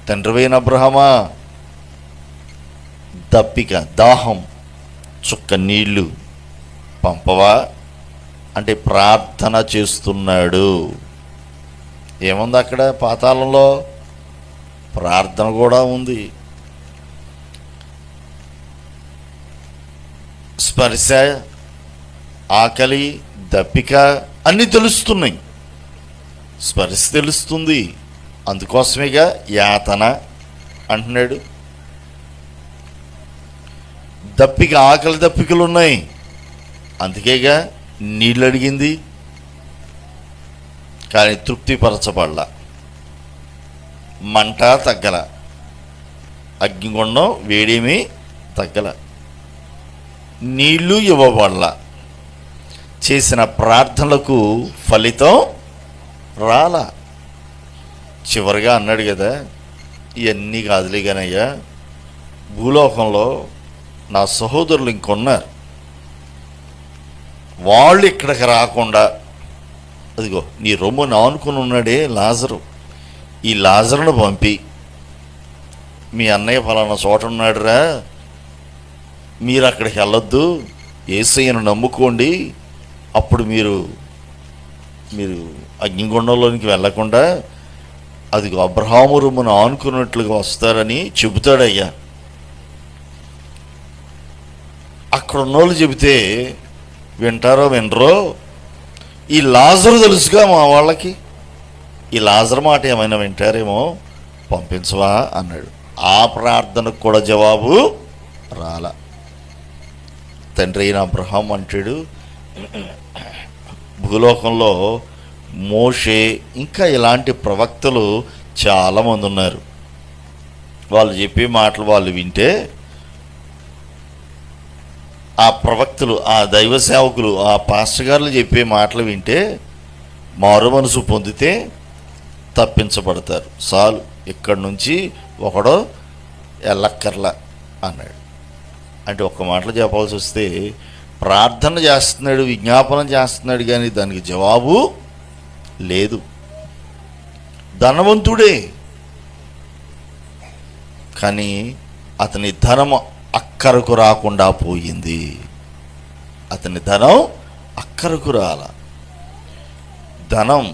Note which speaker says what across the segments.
Speaker 1: తండ్రివైన అబ్రహామా, దప్పిక, దాహం, చుక్క నీళ్లు పంపవా అంటే ప్రార్థన చేస్తున్నాడు. ఏముంది అక్కడ? పాతాళంలో ప్రార్థన కూడా ఉంది. స్పర్శ, ఆకలి, దప్పిక అన్నీ తెలుస్తున్నాయి. స్పర్శ తెలుస్తుంది, అందుకోసమేగా యాతన అంటున్నాడు. దప్పిక, ఆకలి దప్పికలు ఉన్నాయి, అందుకేగా నీళ్ళు అడిగింది. కానీ తృప్తిపరచబడలా. మంట తగ్గల, అగ్నిగుండం వేడేమీ తగ్గల, నీళ్ళు ఇవ్వబడలా. చేసిన ప్రార్థనలకు ఫలితం రాలా. చివరిగా అన్నాడు కదా, ఇవన్నీ కాదులే కానయ్యా, భూలోకంలో నా సహోదరులు ఇంకొన్నారు, వాళ్ళు ఇక్కడికి రాకుండా, అదిగో నీ రొమ్మును ఆనుకుని ఉన్నాడే లాజరు, ఈ లాజరును పంపి, మీ అన్నయ్య ఫలానా చోట ఉన్నాడురా, మీరు అక్కడికి వెళ్ళొద్దు, యేసయ్యను నమ్ముకోండి, అప్పుడు మీరు అగ్నిగుండంలోనికి వెళ్ళకుండా అదిగో అబ్రహాము రొమ్మును ఆనుకున్నట్లుగా వస్తారని చెబుతాడయ్యా. అక్కడ ఉన్నోళ్ళు చెబితే వింటారో వినరో, ఈ లాజరు తెలుసుగా మా వాళ్ళకి, ఈ లాజరు మాట ఏమైనా వింటారేమో, పంపించవా అన్నాడు. ఆ ప్రార్థనకు కూడా జవాబు రాలా. తండ్రి అయిన అబ్రహాం అంటాడు, భూలోకంలో మోషే ఇంకా ఇలాంటి ప్రవక్తలు చాలామంది ఉన్నారు, వాళ్ళు చెప్పే మాటలు వాళ్ళు వింటే, ఆ ప్రవక్తలు, ఆ దైవ సేవకులు, ఆ పాస్టర్ గారులు చెప్పే మాటలు వింటే మారు మనసు పొందితే తప్పించబడతారు. చాలు, ఇక్కడి నుంచి ఒకడో ఎల్లక్కర్లా అన్నాడు. అంటే ఒక్క మాటలు చెప్పాల్సి వస్తే, ప్రార్థన చేస్తున్నాడు, విజ్ఞాపనం చేస్తున్నాడు, కానీ దానికి జవాబు లేదు. ధనవంతుడే, కానీ అతని ధనం అక్కరకు రాకుండా పోయింది. అతని ధనం అక్కరకు రాల. ధనం,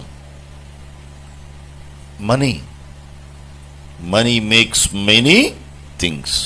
Speaker 1: మనీ మేక్స్ మెనీ థింగ్స్.